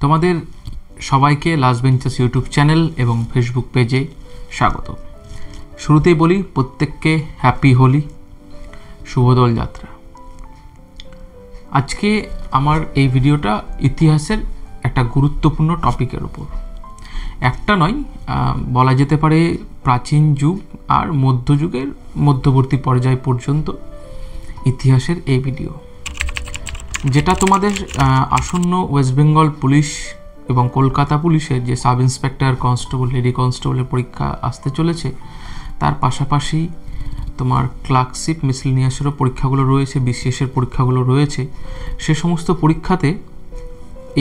তোমাদের সবাইকে last benchers YouTube channel এবং ফেসবুক পেজে স্বাগত। শুরুতেই বলি প্রত্যেককে হ্যাপি হোলি, শুভ দোলযাত্রা। আজকে আমার এই ভিডিওটা ইতিহাসের একটা গুরুত্বপূর্ণ টপিকের উপর, একটা নয় বলা যেতে পারে প্রাচীন যুগ আর মধ্যযুগের মধ্যবর্তী পর্যায় পর্যন্ত ইতিহাসের এই ভিডিও, যেটা তোমাদের আসন্ন ওয়েস্ট বেঙ্গল পুলিশ এবং কলকাতা পুলিশের যে সাব ইন্সপেক্টর, কনস্টেবল, লেডি কনস্টেবলের পরীক্ষা আসতে চলেছে, তার পাশাপাশি তোমার ক্লার্কশিপ, মিসেলেনিয়াসেরও পরীক্ষাগুলো রয়েছে, বিসিএসের পরীক্ষাগুলো রয়েছে। সে সমস্ত পরীক্ষাতে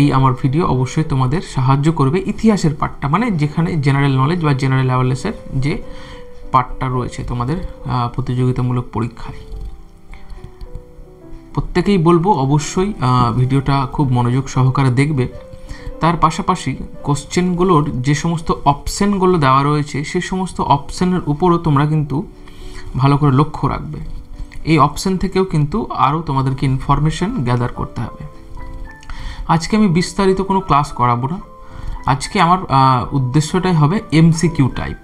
এই আমার ভিডিও অবশ্যই তোমাদের সাহায্য করবে। ইতিহাসের পার্টটা মানে যেখানে জেনারেল নলেজ বা জেনারেল অ্যাওয়ারনেসের যে পার্টটা রয়েছে তোমাদের প্রতিযোগিতামূলক পরীক্ষায়, প্রত্যেকেই বলবো অবশ্যই ভিডিওটা খুব মনোযোগ সহকারে দেখবে। তার পাশাপাশি কোশ্চেনগুলোর যে সমস্ত অপশানগুলো দেওয়া রয়েছে সেই সমস্ত অপশানের উপরও তোমরা কিন্তু ভালো করে লক্ষ্য রাখবে। এই অপশান থেকেও কিন্তু আরও তোমাদেরকে ইনফরমেশন গ্যাদার করতে হবে। আজকে আমি বিস্তারিত কোনো ক্লাস করাবো না। আজকে আমার উদ্দেশ্যটাই হবে এমসিকিউ টাইপ।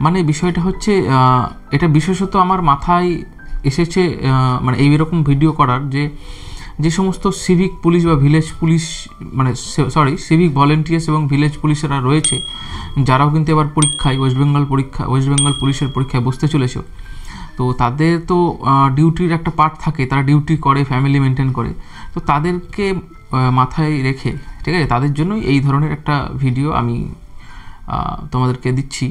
মানে বিষয়টা হচ্ছে এটা বিশেষত আমার মাথায় এসেছে মানে এইরকম ভিডিও করার, যে সমস্ত সিভিক পুলিশ বা ভিলেজ পুলিশ মানে সিভিক ভলেন্টিয়ার্স এবং ভিলেজ পুলিশেরা রয়েছে, যারাও কিন্তু এবার পরীক্ষায় ওয়েস্ট বেঙ্গল পুলিশের পরীক্ষায় বসতে চলেছে। তো তাদের তো ডিউটির একটা পার্ট থাকে, তারা ডিউটি করে, ফ্যামিলি মেনটেন করে। তো তাদেরকে মাথায় রেখে, ঠিক আছে, তাদের জন্যই এই ধরনের একটা ভিডিও আমি তোমাদেরকে দিচ্ছি,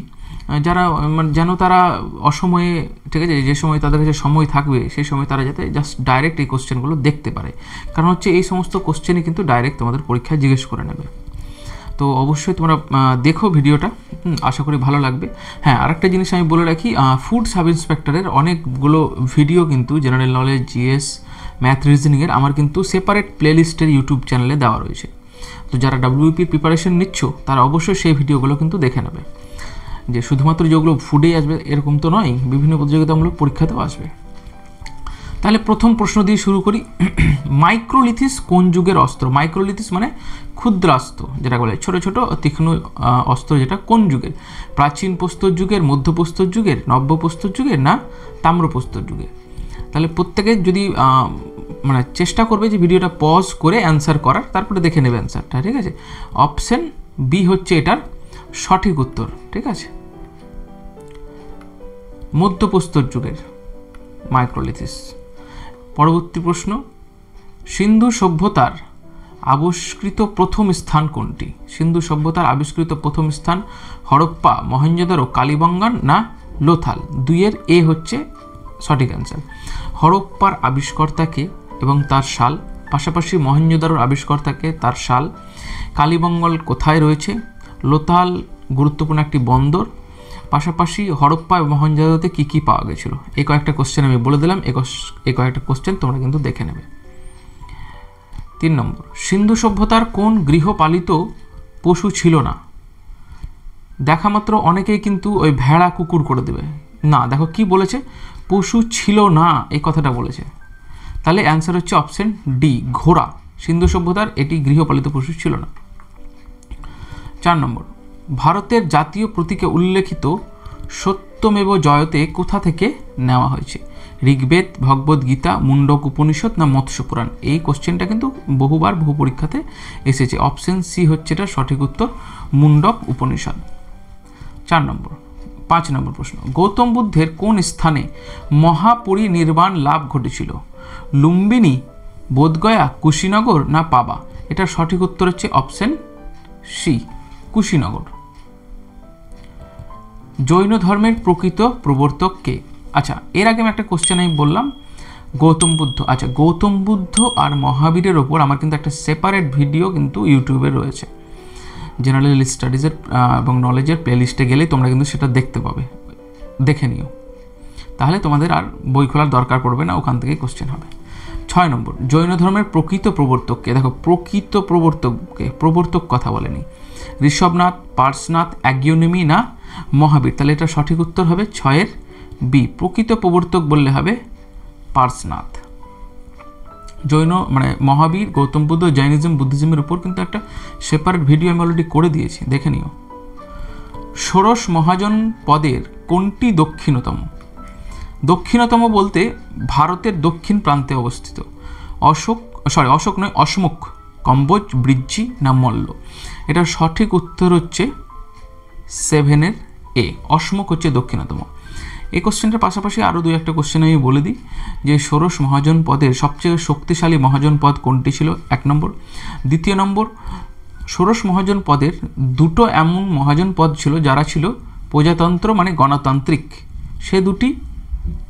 যারা মানে যেন তারা অসময়ে, ঠিক আছে, যে সময় তাদের কাছে সময় থাকবে সেই সময় তারা যাতে জাস্ট ডাইরেক্ট এই কোশ্চেনগুলো দেখতে পারে। কারণ হচ্ছে এই সমস্ত কোশ্চেনই কিন্তু ডাইরেক্ট তোমাদের পরীক্ষায় জিজ্ঞেস করে নেবে। তো অবশ্যই তোমরা দেখো ভিডিওটা, আশা করি ভালো লাগবে। হ্যাঁ, আরেকটা জিনিস আমি বলে রাখি, ফুড সাব ইন্সপেক্টরের অনেকগুলো ভিডিও কিন্তু জেনারেল নলেজ, জিএস, ম্যাথ, রিজনিংয়ের আমার কিন্তু সেপারেট প্লেলিস্টের ইউটিউব চ্যানেলে দেওয়া রয়েছে। তো যারা ডাব্লিউপির প্রিপারেশন নিচ্ছ তারা অবশ্যই সেই ভিডিওগুলো কিন্তু দেখে নেবে। যে শুধুমাত্র যেগুলো ফুডেই আসবে এরকম তো নয়, বিভিন্ন প্রতিযোগিতামূলক পরীক্ষাতেও আসবে। তাহলে প্রথম প্রশ্ন দিয়ে শুরু করি। মাইক্রোলিথিস কোন যুগের অস্ত্র? মাইক্রোলিথিস মানে ক্ষুদ্রাস্ত্র, যেটা বলে ছোট ছোট তীক্ষ্ণ অস্ত্র, যেটা কোন যুগের? প্রাচীন প্রস্তর যুগের, মধ্যপ্রস্তর যুগের, নব্যপ্রস্তর যুগের, না তাম্রপ্রস্তর যুগের? তাহলে প্রত্যেকে যদি মানে চেষ্টা করবে যে ভিডিওটা পজ করে অ্যান্সার করার, তারপরে দেখে নেবে অ্যান্সারটা, ঠিক আছে? অপশন বি হচ্ছে এটার সঠিক উত্তর, ঠিক আছে? মধ্যপ্রস্তর যুগের মাইক্রোলিথিস। পরবর্তী প্রশ্ন, সিন্ধু সভ্যতার আবিষ্কৃত প্রথম স্থান কোনটি? সিন্ধু সভ্যতার আবিষ্কৃত প্রথম স্থান হরপ্পা, মহেঞ্জোদারো, কালীবঙ্গান, না লোথাল? দুইয়ের এ হচ্ছে সঠিক অ্যান্সার। হরপ্পার আবিষ্কর্তাকে এবং তার সাল, পাশাপাশি মহেঞ্জোদারোর আবিষ্কর্তাকে, তার সাল, কালীবঙ্গল কোথায় রয়েছে, লোথাল গুরুত্বপূর্ণ একটি বন্দর, পাশাপাশি হরপ্পা এবং মহেঞ্জোদারোতে কী কী পাওয়া গেছিলো। এই কয়েকটা কোশ্চেন আমি বলে দিলাম, এই কয়েকটা কোশ্চেন তোমরা কিন্তু দেখে নেবে। 3 নম্বর, সিন্ধু সভ্যতার কোন গৃহপালিত পশু ছিল না? দেখা মাত্র অনেকেই কিন্তু ওই ভেড়া, কুকুর করে দেবে। না, দেখো কি বলেছে, পশু ছিল না এই কথাটা বলেছে। তাহলে অ্যান্সার হচ্ছে অপশন ডি, ঘোড়া। সিন্ধু সভ্যতার এটি গৃহপালিত পশু ছিল না। 4 নম্বর, ভারতের জাতীয় প্রতীকে উল্লেখিত সত্যমেব জয়তে কোথা থেকে নেওয়া হয়েছে? ঋগ্বেদ, ভগবদ গীতা, মুন্ডক উপনিষদ, না মৎস্য পুরাণ? এই কোশ্চেনটা কিন্তু বহুবার বহু পরীক্ষাতে এসেছে। অপশন সি হচ্ছে এটা সঠিক উত্তর, মুন্ডক উপনিষদ। 5 নম্বর প্রশ্ন, গৌতম বুদ্ধের কোন স্থানে মহাপরিনির্বাণ লাভ ঘটেছিল? লুম্বিনী, বোধগয়া, কুশীনগর, না পাবা? এটার সঠিক উত্তর হচ্ছে অপশন সি, কুশীনগর। জৈন ধর্মের প্রকৃত প্রবর্তক কে? আচ্ছা, এর আগে আমি একটা কোশ্চেন আমি বললাম গৌতম বুদ্ধ। আচ্ছা, গৌতম বুদ্ধ আর মহাবীরের ওপর আমার কিন্তু একটা সেপারেট ভিডিও কিন্তু ইউটিউবে রয়েছে। জেনারেল স্টাডিজের এবং নলেজের প্লেলিস্টে গেলেই তোমরা কিন্তু সেটা দেখতে পাবে, দেখে নিও। তাহলে তোমাদের আর বই খোলার দরকার পড়বে না, ওখান থেকেই কোশ্চেন হবে। 6 নম্বর, জৈন ধর্মের প্রকৃত প্রবর্তককে? দেখো, প্রকৃত প্রবর্তককে, প্রবর্তক কথা বলেনি। ঋষভনাথ, পার্শনাথ, অ্যাগিওনিমি, না মহাবীর? তাহলে এটা সঠিক উত্তর হবে 6-এর বি, প্রকৃত প্রবর্তক বললে হবে পার্শনাথ। জৈন মানে মহাবীর, গৌতম বুদ্ধ, জৈনিজম, বুদ্ধিজমের উপর কিন্তু একটা সেপারেট ভিডিও আমি অলরেডি করে দিয়েছি, দেখে নিও। ষোড়শ মহাজন পদের কোনটি দক্ষিণতম? দক্ষিণতম বলতে ভারতের দক্ষিণ প্রান্তে অবস্থিত। অশোক নয়, অশমুখ, কম্বোজ, বৃজ্জি না মল্ল? এটার সঠিক উত্তর হচ্ছে 7 A, অশমুখ হচ্ছে দক্ষিণতম। এই কোশ্চেনটার পাশাপাশি আরও 2-1টা কোশ্চেন আমি বলে দিই যে ষোড়শ মহাজন পদের সবচেয়ে শক্তিশালী মহাজন পদ কোনটি ছিল, 1 নম্বর। দ্বিতীয় নম্বর, ষোড়শ মহাজন পদের 2টো এমন মহাজন পদ ছিল যারা ছিল প্রজাতন্ত্র মানে গণতান্ত্রিক। সে 2টি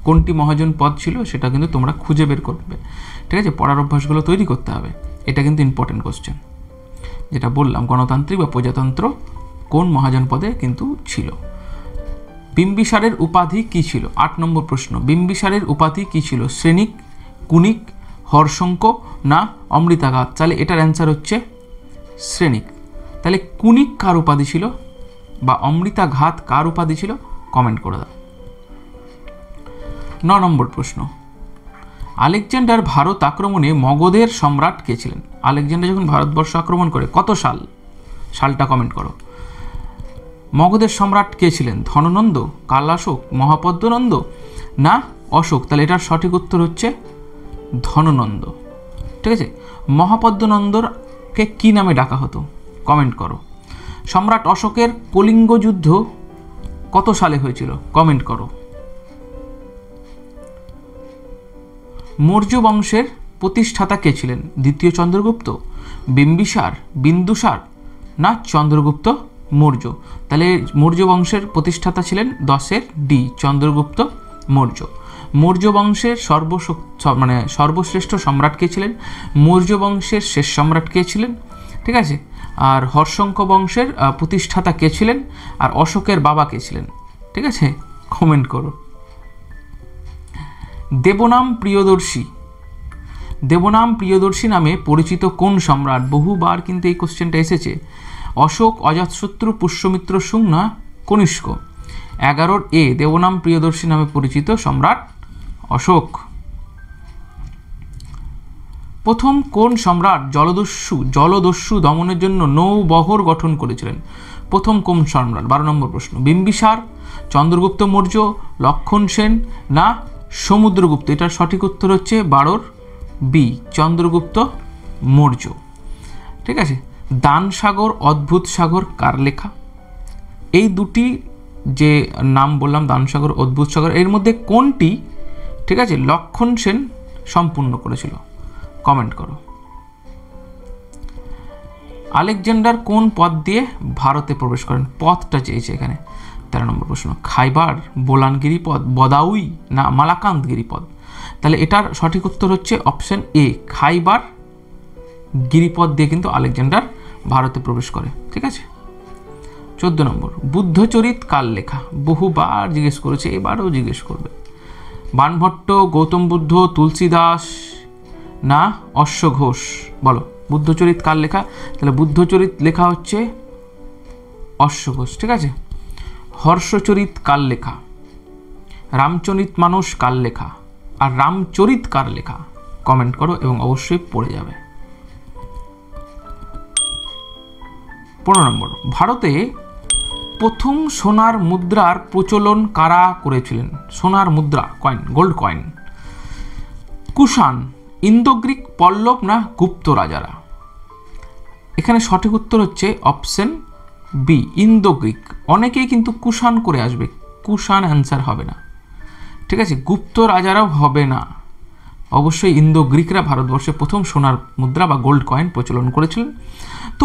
কোনটি মহাজন পদ ছিল সেটা কিন্তু তোমরা খুঁজে বের করবে, ঠিক আছে? পড়ার অভ্যাসগুলো তৈরি করতে হবে। এটা কিন্তু ইম্পর্টেন্ট কোশ্চেন, যেটা বললাম গণতান্ত্রিক বা প্রজাতন্ত্র কোন মহাজন পদে কিন্তু ছিল। বিম্বিসারের উপাধি কি ছিল? 8 নম্বর প্রশ্ন। বিম্বিসারের উপাধি কি ছিল? শ্রেণিক, কুনিক, হর্ষঙ্ক না অমৃতাঘাত? তাহলে এটার অ্যান্সার হচ্ছে শ্রেণিক। তাহলে কুনিক কার উপাধি ছিল বা অমৃতাঘাত কার উপাধি ছিল? কমেন্ট করে দাও। 9 নম্বর প্রশ্ন। আলেকজান্ডার ভারত আক্রমণে মগধের সম্রাট কে ছিলেন? আলেকজান্ডার যখন ভারতবর্ষ আক্রমণ করে কত সালটা কমেন্ট করো। মগধের সম্রাট কে ছিলেন? ধননন্দ, কালাশোক, মহাপদ্মনন্দ না অশোক? তাহলে এটার সঠিক উত্তর হচ্ছে ধননন্দ, ঠিক আছে? মহাপদ্মনন্দরকে কি নামে ডাকা হতো? কমেন্ট করো। সম্রাট অশোকের কলিঙ্গ যুদ্ধ কত সালে হয়েছিল? কমেন্ট করো। মৌর্য বংশের প্রতিষ্ঠাতা কে ছিলেন? দ্বিতীয় চন্দ্রগুপ্ত, বিম্বিসার, বিন্দুসার না চন্দ্রগুপ্ত মৌর্য? তাহলে মৌর্য বংশের প্রতিষ্ঠাতা ছিলেন 10 D, চন্দ্রগুপ্ত মৌর্য। মৌর্য বংশের সর্বশ্রেষ্ঠ সম্রাট কে ছিলেন? মৌর্য বংশের শেষ সম্রাট কে ছিলেন? ঠিক আছে। আর হর্ষঙ্ক বংশের প্রতিষ্ঠাতা কে ছিলেন? আর অশোকের বাবা কে ছিলেন? ঠিক আছে, কমেন্ট করো। দেবনাম প্রিয়দর্শী নামে পরিচিত কোন সম্রাট? বহুবার কিন্তু এই কোশ্চেনটা এসেছে। অশোক, অজাতশত্রু, পুষ্যমিত্র শুং না কনিষ্ক? 11 A, দেবনাম প্রিয়দর্শী নামে পরিচিত সম্রাট অশোক। প্রথম কোন সম্রাট জলদস্যু দমনের জন্য নৌবহর গঠন করেছিলেন? প্রথম কোন সম্রাট? 12 নম্বর প্রশ্ন। বিম্বিসার, চন্দ্রগুপ্ত মৌর্য, লক্ষণ সেন না সমুদ্রগুপ্ত? এটার সঠিক উত্তর হচ্ছে 12 B, চন্দ্রগুপ্ত মৌর্য। ঠিক আছে। দানসাগর, অদ্ভুত সাগর কার লেখা? এই দুটি যে নাম বললাম, দানসাগর, অদ্ভুত সাগর, এর মধ্যে কোনটি, ঠিক আছে, লক্ষণ সেন সম্পূর্ণ করেছিল? কমেন্ট করো। আলেকজান্ডার কোন পথ দিয়ে ভারতে প্রবেশ করেন? পথটা চেয়েছে এখানে। 13 নম্বর প্রশ্ন। খাইবার, বোলান গিরিপথ, বদাউই না মালাকান্দ গিরিপথ? তাহলে এটার সঠিক উত্তর হচ্ছে অপশন A, খাইবার গিরিপথ দিয়ে কিন্তু আলেকজান্ডার ভারতে প্রবেশ করে। ঠিক আছে। 14 নম্বর। বুদ্ধচরিত কার লেখা? বহুবার জিজ্ঞেস করেছে, এবারও জিজ্ঞেস করবে। বাণভট্ট, গৌতম বুদ্ধ, তুলসীদাস না অশ্বঘোষ? বলো, বুদ্ধচরিত কার লেখা? তাহলে বুদ্ধচরিত লেখা হচ্ছে অশ্বঘোষ। ঠিক আছে। হর্ষচরিত কার লেখা? রামচরিত মানস কার লেখা? আর রামচরিত কার লেখা? কমেন্ট করো এবং অবশ্যই পড়ে যাবে। 15 নম্বর। ভারতে প্রথম সোনার মুদ্রার প্রচলন কারা করেছিলেন? সোনার মুদ্রা, coin, gold coin. Kushan, Indo-Greek, Pallava না গুপ্ত রাজারা? এখানে সঠিক উত্তর হচ্ছে অপশন B, ইন্দো-গ্রিক। অনেকেই কিন্তু কুষাণ করে আসবে, কুষাণ অ্যান্সার হবে না। ঠিক আছে, গুপ্ত রাজারাও হবে না, অবশ্যই ইন্দো-গ্রিকরা ভারতবর্ষে প্রথম সোনার মুদ্রা বা গোল্ড কয়েন প্রচলন করেছিলেন। তো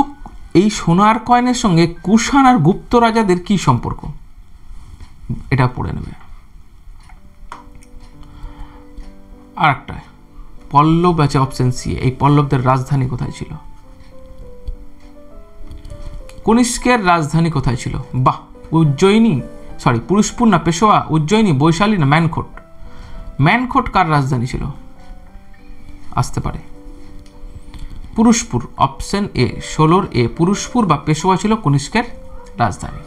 এই সোনার কয়েনের সঙ্গে কুষাণ আর গুপ্ত রাজাদের কি সম্পর্ক, এটা পড়ে নেবে। আর একটা পল্লব আছে, অপশন C। এই পল্লবদের রাজধানী কোথায় ছিল? কনিষ্কের রাজধানী কোথায় ছিল? বাহ, উজ্জয়িনী, পুরুষপুর না পেশোয়া? উজ্জয়িনী, বৈশালী না ম্যানকোট? ম্যানকোট কার রাজধানী ছিল? আসতে পারে Purushapura, option A, 16 A, Purushapura বা পেশোয়া ছিল কনিষ্কের রাজধানী।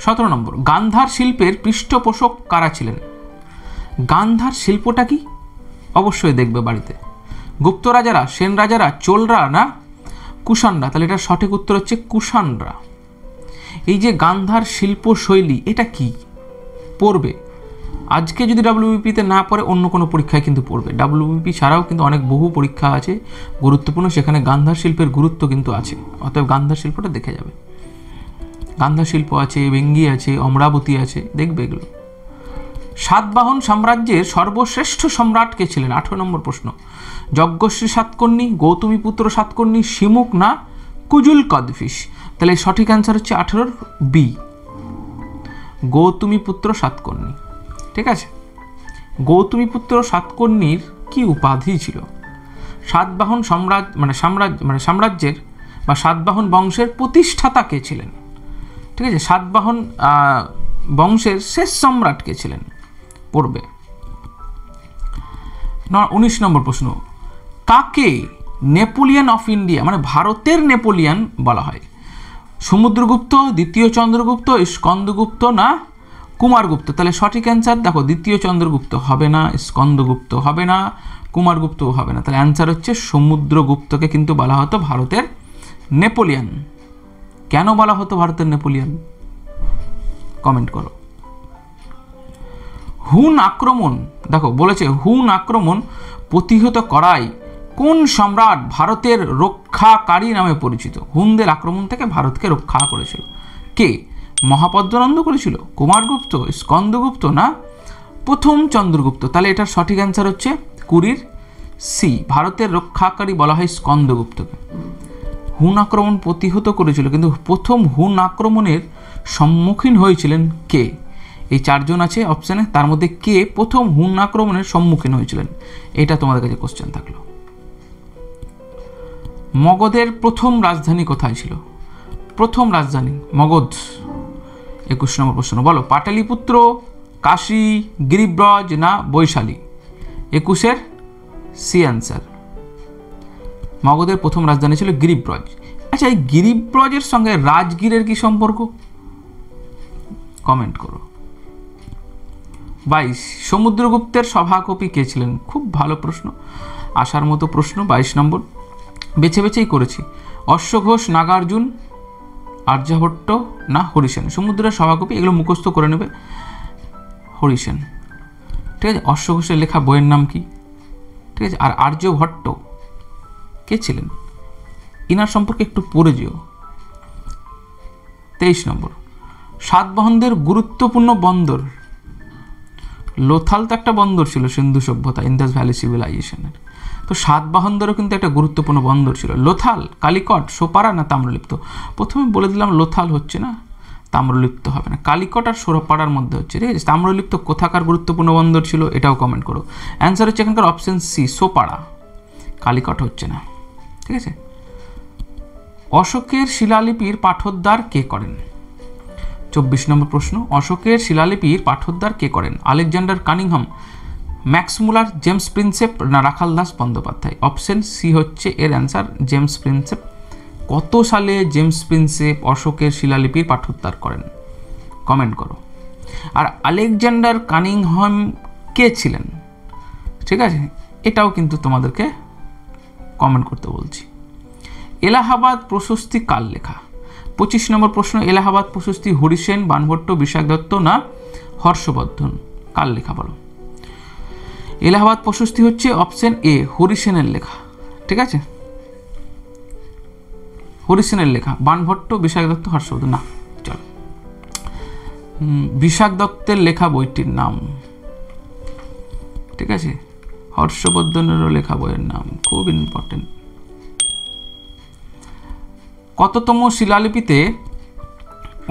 17 নম্বর। গান্ধার শিল্পের পৃষ্ঠপোষক কারা ছিলেন? গান্ধার শিল্পটা কি? অবশ্যই দেখবে বাড়িতে। গুপ্ত রাজারা, সেন রাজারা, চোলরা না কুষাণরা? তাহলে এটার সঠিক উত্তর হচ্ছে কুষাণরা। এই যে গান্ধার শিল্পশৈলী, এটা কি পড়বে আজকে যদি ডাব্লিউবিপিতে না পড়ে অন্য কোনো পরীক্ষায় কিন্তু পড়বে। ডাব্লিউবিপি ছাড়াও কিন্তু অনেক বহু পরীক্ষা আছে গুরুত্বপূর্ণ, সেখানে গান্ধার শিল্পের গুরুত্ব কিন্তু আছে। অতএব গান্ধার শিল্পটা দেখে যাবে। গান্ধার শিল্প আছে, বেঙ্গি আছে, অমরাবতী আছে, দেখবে এগুলো। সাতবাহন সাম্রাজ্যের সর্বশ্রেষ্ঠ সম্রাট কে ছিলেন? 18 নম্বর প্রশ্ন। যজ্ঞশ্রী সাতকর্ণী, গৌতমীপুত্র সাতকর্ণী, শিমুক না কুজুল কদফিস? তাহলে সঠিক অ্যান্সার হচ্ছে 18 বি, গৌতমীপুত্র সাতকর্ণী। ঠিক আছে, গৌতমীপুত্র সাতকর্ণীর কি উপাধি ছিল? সাতবাহন সাম্রাজ্যের বা সাতবাহন বংশের প্রতিষ্ঠাতা কে ছিলেন? ঠিক আছে, সাতবাহন বংশের শেষ সম্রাট কে ছিলেন? পড়বে। 19 নম্বর প্রশ্ন। কাকে নেপোলিয়ন অফ ইন্ডিয়া মানে ভারতের নেপোলিয়ন বলা হয়? সমুদ্রগুপ্ত, দ্বিতীয় চন্দ্রগুপ্ত, স্কন্দগুপ্ত না কুমারগুপ্ত? তাহলে সঠিক অ্যান্সার দেখো, দ্বিতীয় চন্দ্রগুপ্ত হবে না, স্কন্দগুপ্ত হবে না, কুমারগুপ্তও হবে না। তাহলে অ্যান্সার হচ্ছে সমুদ্রগুপ্তকে কিন্তু বলা হতো ভারতের নেপোলিয়ন। কেন বলা হতো ভারতের নেপোলিয়ন? কমেন্ট করো। হুন আক্রমণ, দেখো বলেছে হুন আক্রমণ প্রতিহত করায় কোন সম্রাট ভারতের রক্ষাকারী নামে পরিচিত? হুনদের আক্রমণ থেকে ভারতকে রক্ষা করেছিল কে? মহাপদ্মনন্দ করেছিল, কুমারগুপ্ত, স্কন্দগুপ্ত না প্রথম চন্দ্রগুপ্ত? তাহলে এটার সঠিক অ্যান্সার হচ্ছে কুড়ির সি, ভারতের রক্ষাকারী বলা হয় স্কন্দগুপ্তকে। হুন আক্রমণ প্রতিহত করেছিল, কিন্তু প্রথম হুন আক্রমণের সম্মুখীন হয়েছিলেন কে? এই চারজন আছে অপশানে, তার মধ্যে কে প্রথম হুন আক্রমণের সম্মুখীন হয়েছিলেন? এটা তোমাদের কাছে কোশ্চেন থাকলো। মগধের প্রথম রাজধানী কোথায় ছিল? প্রথম রাজধানী মগধ। 21 নম্বর প্রশ্ন। বলো পাটালিপুত্র, কাশী, গিরিব্রজ না বৈশালী? 21-এর সি অ্যান্সার। মগধের প্রথম রাজধানী ছিল গিরিব্রজ। আচ্ছা, এই গিরিব্রজের সঙ্গে রাজগীরের কি সম্পর্ক? কমেন্ট করো। 22 সমুদ্রগুপ্তের সভাকবি কে ছিলেন? খুব ভালো প্রশ্ন, আসার মতো প্রশ্ন। 22 নম্বর বেছে বেছেই করেছি। অশ্বঘোষ, নাগার্জুন, আর্যভট্ট না হরিসেন? সমুদ্রের সভাকবি, এগুলো মুখস্থ করে নেবে। হরিসেন। ঠিক আছে, অশ্বঘোষের লেখা বইয়ের নাম কি? ঠিক আছে, আর আর্যভট্ট কে ছিলেন? ইনার সম্পর্কে একটু পড়ে যেও। 23 নম্বর সাতবাহনদের গুরুত্বপূর্ণ বন্দর। লোথাল তো একটা বন্দর ছিল সিন্ধু সভ্যতা, ইন্দাস ভ্যালি সিভিলাইজেশনের। তো সাতবাহনদেরও কিন্তু একটা গুরুত্বপূর্ণ বন্দর ছিল। লোথাল, কালিকট, সোপারা না তাম্রলিপ্ত? প্রথমে বলে দিলাম লোথাল হচ্ছে না, তাম্রলিপ্ত হবে না, কালিকট আর সোপারার মধ্যে হচ্ছে। ঠিক আছে, তাম্রলিপ্ত কোথাকার গুরুত্বপূর্ণ বন্দর ছিল এটাও কমেন্ট করো। অ্যান্সার হচ্ছে এখানকার অপশন সি, সোপারা। কালিকট হচ্ছে না। ঠিক আছে, অশোকের শিলালিপির পাঠোদ্ধার কে করেন? 24 নম্বর প্রশ্ন। অশোকের শিলালিপির পাঠোদ্ধার কে করেন? আলেকজান্ডার কানিংহাম, ম্যাক্স মুলার, জেমস প্রিন্সেপ না রাখাল দাস বন্দ্যোপাধ্যায়? অপশন সি হচ্ছে এর অ্যান্সার, জেমস প্রিন্সেপ। কত সালে জেমস প্রিন্সেপ অশোকের শিলালিপির পাঠোদ্ধার করেন? কমেন্ট করো। আর আলেকজান্ডার কানিংহাম কে ছিলেন? ঠিক আছে, এটাও কিন্তু তোমাদেরকে কমেন্ট করতে বলছি। এলাহাবাদ প্রশস্তি কার লেখা? 25 নম্বর প্রশ্ন। এলাহাবাদ প্রশস্তি হরিসেন, বাণভট্ট, বিশাখ দত্ত না হর্ষবর্ধন? কার লেখা বলো? এলাহাবাদ প্রশস্তি হচ্ছে অপশন এ, হরিসেনের লেখা। ঠিক আছে, হরিসেনের লেখা। বাণভট্ট, বিশাখ দত্ত, হর্ষবর্ধন না। চলো, বিশাখ দত্তের লেখা বইটির নাম। ঠিক আছে, হর্ষবর্ধনেরও লেখা বইয়ের নাম, খুব ইম্পর্টেন্ট। কততম শিলালিপিতে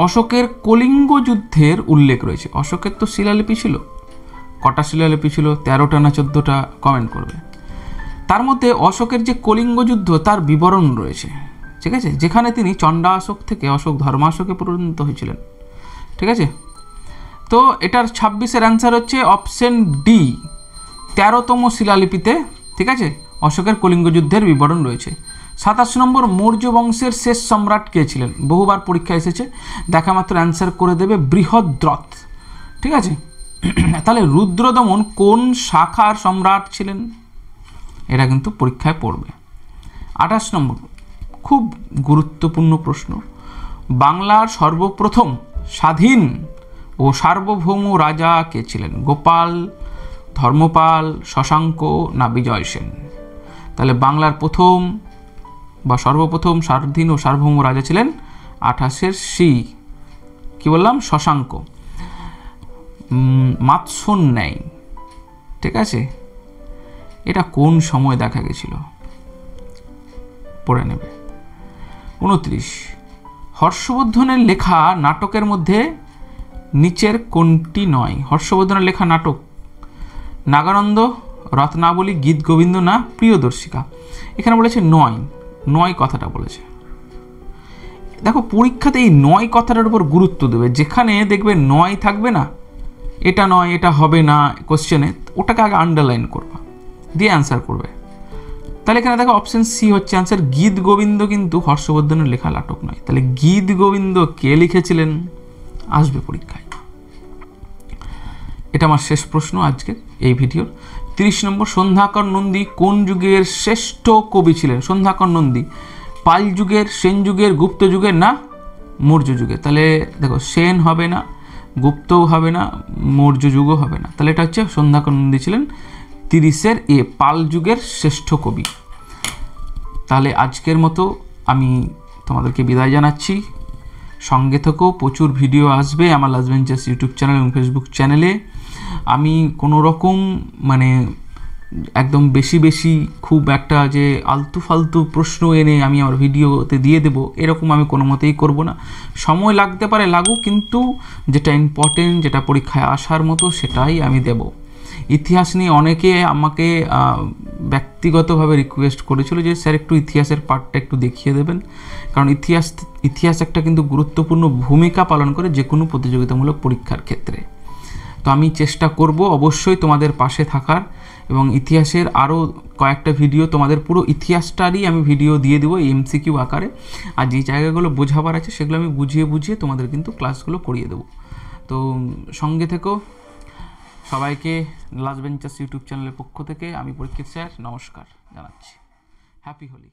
অশোকের কলিঙ্গ যুদ্ধের উল্লেখ রয়েছে? অশোকের তো শিলালিপি ছিল, কটা শিলালিপি ছিল? 13টা না 14টা? কমেন্ট করবে। তার মধ্যে অশোকের যে কলিঙ্গ যুদ্ধ তার বিবরণ রয়েছে। ঠিক আছে, যেখানে তিনি চণ্ডাশোক থেকে অশোক ধর্মাশোকে পরিণত হয়েছিলেন। ঠিক আছে, তো এটার 26-এর অ্যান্সার হচ্ছে অপশন ডি, 13তম শিলালিপিতে। ঠিক আছে, অশোকের কলিঙ্গ যুদ্ধের বিবরণ রয়েছে। 27 নম্বর মৌর্য বংশের শেষ সম্রাট কে ছিলেন? বহুবার পরীক্ষা এসেছে, দেখা মাত্র অ্যান্সার করে দেবে বৃহদ্রথ। ঠিক আছে, তাহলে রুদ্রদমন কোন শাখার সম্রাট ছিলেন? এটা কিন্তু পরীক্ষায় পড়বে। 28 নম্বর খুব গুরুত্বপূর্ণ প্রশ্ন, বাংলার সর্বপ্রথম স্বাধীন ও সার্বভৌম রাজা কে ছিলেন? গোপাল, ধর্মপাল, শশাঙ্ক না বিজয় সেন? তাহলে বাংলার প্রথম বা সর্বপ্রথম স্বাধীন ও সার্বভৌম রাজা ছিলেন 28-এর সি, কি বললাম, শশাঙ্ক। মাৎসন নেই, ঠিক আছে, এটা কোন সময় দেখা গেছিল? পড়ে নেবে। 29, হর্ষবর্ধনের লেখা নাটকের মধ্যে নিচের কোনটি নয়? হর্ষবর্ধনের লেখা নাটক নাগানন্দ, রত্নাবলী, গীত গোবিন্দ না প্রিয়দর্শিকা? এখানে বলেছে নয়, নয় কথাটা বলেছে। দেখো পরীক্ষাতে এই নয় কথাটার উপর গুরুত্ব দেবে, যেখানে দেখবে নয় থাকবে না, এটা নয়, এটা হবে না কোশ্চেনে, ওটাকে আগে আন্ডারলাইন করবা, দিয়ে অ্যান্সার করবে। তাহলে এখানে দেখো অপশন সি হচ্ছে অ্যান্সার। গীত গোবিন্দ কিন্তু হর্ষবর্ধনের লেখা নাটক নয়। তাহলে গীত গোবিন্দ কে লিখেছিলেন? আসবে পরীক্ষায়। এটা আমার শেষ প্রশ্ন আজকের এই ভিডিওর। 30 নম্বর, সন্ধ্যাকর নন্দী কোন যুগের শ্রেষ্ঠ কবি ছিলেন? সন্ধ্যাকর নন্দী পাল যুগের, সেন যুগের, গুপ্ত যুগের না মৌর্য যুগের? তাহলে দেখো সেন হবে না, গুপ্তও হবে না, মৌর্য যুগও হবে না। তাহলে এটা হচ্ছে সন্ধ্যাকর নন্দী ছিলেন 30-এর এ, পাল যুগের শ্রেষ্ঠ কবি। তাহলে আজকের মতো আমি তোমাদেরকে বিদায় জানাচ্ছি। সঙ্গে থেকেও প্রচুর ভিডিও আসবে আমার লাস্ট বেঞ্চার্স ইউটিউব চ্যানেল এবং ফেসবুক চ্যানেলে। আমি কোনো রকম মানে একদম বেশি খুব একটা যে আলতু ফালতু প্রশ্ন এনে আমি আমার ভিডিওতে দিয়ে দেব, এরকম আমি কোনো মতেই করব না। সময় লাগতে পারে লাগুক, কিন্তু যেটা ইম্পর্টেন্ট, যেটা পরীক্ষায় আসার মতো, সেটাই আমি দেব। ইতিহাস নিয়ে অনেকে আমাকে ব্যক্তিগতভাবে রিকোয়েস্ট করেছিল যে স্যার একটু ইতিহাসের পার্টটা একটু দেখিয়ে দেবেন, কারণ ইতিহাস একটা কিন্তু গুরুত্বপূর্ণ ভূমিকা পালন করে যে কোনো প্রতিযোগিতামূলক পরীক্ষার ক্ষেত্রে। তো আমি চেষ্টা করব অবশ্যই তোমাদের পাশে থাকার, এবং ইতিহাসের আরও কয়েকটা ভিডিও, তোমাদের পুরো ইতিহাসটারই আমি ভিডিও দিয়ে দেবো এমসিকিউ আকারে। আর যে জায়গাগুলো বোঝাবার আছে সেগুলো আমি বুঝিয়ে তোমাদের কিন্তু ক্লাসগুলো করিয়ে দেবো। তো সঙ্গে থেকেও সবাইকে লাস্ট বেঞ্চার্স ইউটিউব চ্যানেলের পক্ষ থেকে আমি পরীক্ষিত স্যার নমস্কার জানাচ্ছি। হ্যাপি হোলি।